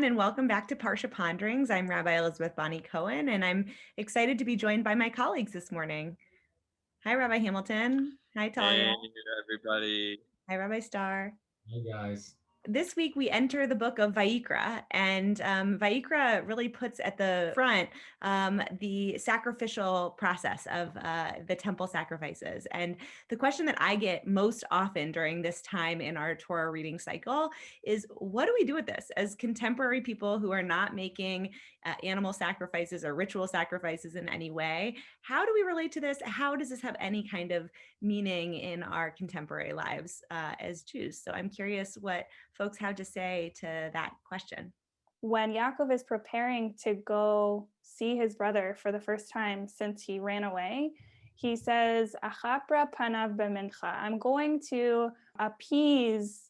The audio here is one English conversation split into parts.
and welcome back to Parsha Ponderings. I'm Rabbi Elizabeth Bonnie Cohen, and I'm excited to be joined by my colleagues this morning. Hi, Rabbi Hamilton. Hi, Talia. Hey, everybody. Hi, Rabbi Starr. Hey guys. This week we enter the book of Vayikra, and Vayikra really puts at the front the sacrificial process of the temple sacrifices. And the question that I get most often during this time in our Torah reading cycle is, what do we do with this as contemporary people who are not making animal sacrifices or ritual sacrifices in any way? How do we relate to this? How does this have any kind of meaning in our contemporary lives as Jews? So I'm curious what folks have to say to that question. When Yaakov is preparing to go see his brother for the first time since he ran away, he says, Achapra panav b'mincha. I'm going to appease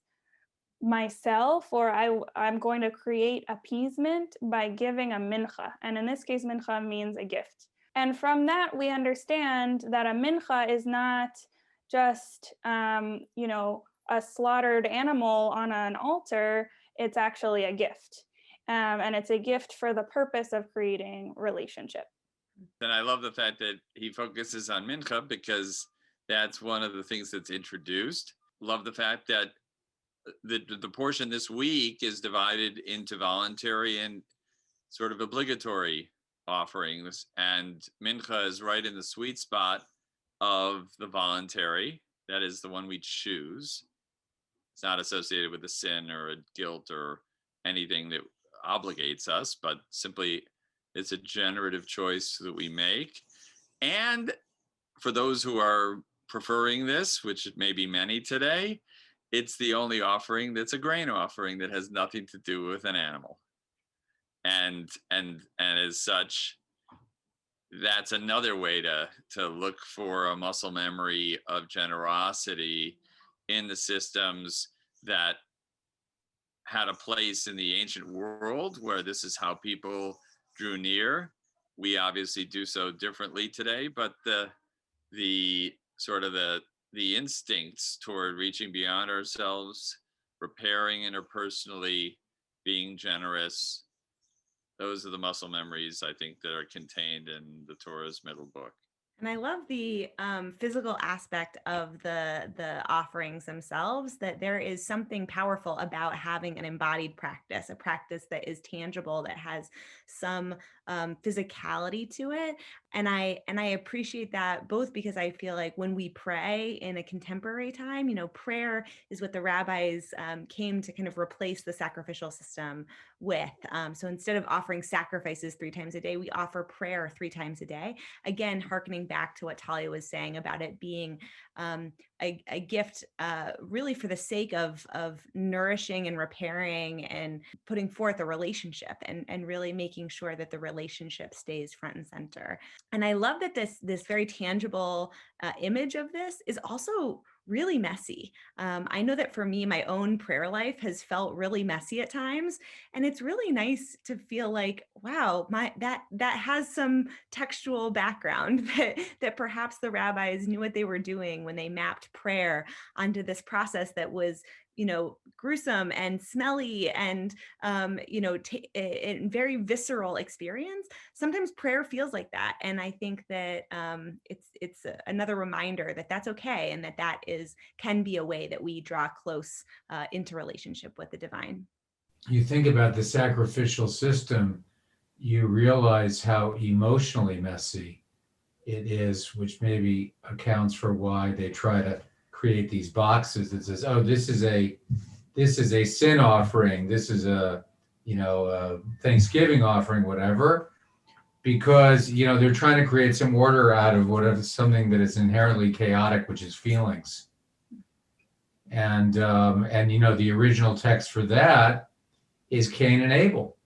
myself, or I'm going to create appeasement by giving a mincha. And in this case, mincha means a gift. And from that, we understand that a mincha is not just, a slaughtered animal on an altar. It's actually a gift. And it's a gift for the purpose of creating relationship. And I love the fact that he focuses on mincha because that's one of the things that's introduced. Love the fact that the portion this week is divided into voluntary and sort of obligatory offerings. And mincha is right in the sweet spot of the voluntary. That is the one we choose. It's not associated with a sin or a guilt or anything that obligates us, but simply it's a generative choice that we make. And for those who are preferring this, which may be many today, it's the only offering that's a grain offering that has nothing to do with an animal. And as such, that's another way to look for a muscle memory of generosity in the systems that had a place in the ancient world where this is how people drew near. We obviously do so differently today, but the sort of the instincts toward reaching beyond ourselves, repairing interpersonally, being generous, those are the muscle memories, I think, that are contained in the Torah's middle book. And I love the physical aspect of the offerings themselves, that there is something powerful about having an embodied practice, a practice that is tangible, that has some physicality to it. And I appreciate that, both because I feel like when we pray in a contemporary time, prayer is what the rabbis came to kind of replace the sacrificial system with. So instead of offering sacrifices 3 times a day, we offer prayer 3 times a day. Again, hearkening back to what Talia was saying about it being a gift really for the sake of nourishing and repairing and putting forth a relationship and really making sure that the relationship stays front and center. And I love that this very tangible image of this is also really messy. I know that for me, my own prayer life has felt really messy at times. And it's really nice to feel like, wow, that has some textual background that perhaps the rabbis knew what they were doing when they mapped prayer onto this process that was, gruesome and smelly and, a very visceral experience. Sometimes prayer feels like that. And I think that it's another reminder that that's okay. And that can be a way that we draw close into relationship with the divine. You think about the sacrificial system, you realize how emotionally messy it is, which maybe accounts for why they try to create these boxes that says, oh, this is a sin offering, this is a Thanksgiving offering, whatever, because they're trying to create some order out of something that is inherently chaotic, which is feelings. And the original text for that is Cain and Abel.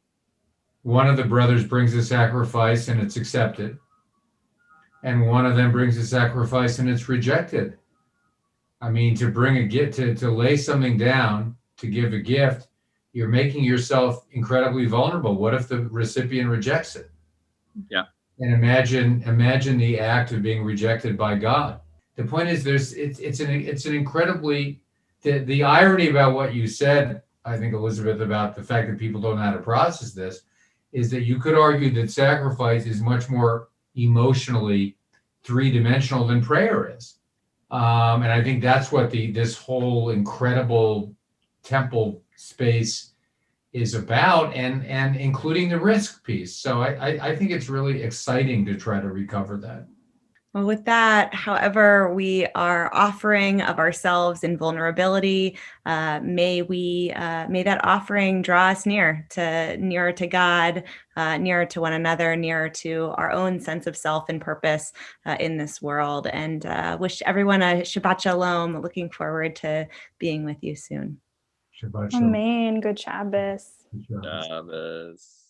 One of the brothers brings a sacrifice and it's accepted, and one of them brings a sacrifice and it's rejected. I mean, to bring a gift, to lay something down, to give a gift, you're making yourself incredibly vulnerable. What if the recipient rejects it? Yeah. And imagine the act of being rejected by God. The point is, it's an incredibly, the irony about what you said, I think, Elizabeth, about the fact that people don't know how to process this, is that you could argue that sacrifice is much more emotionally three-dimensional than prayer is. And I think that's what this whole incredible temple space is about, and including the risk piece. So I think it's really exciting to try to recover that. Well, with that, however, we are offering of ourselves in vulnerability, may that offering draw us nearer to God, nearer to one another, nearer to our own sense of self and purpose in this world. And wish everyone a Shabbat Shalom. Looking forward to being with you soon. Shabbat Shalom. Amen. Good Shabbos. Good Shabbos. Shabbos.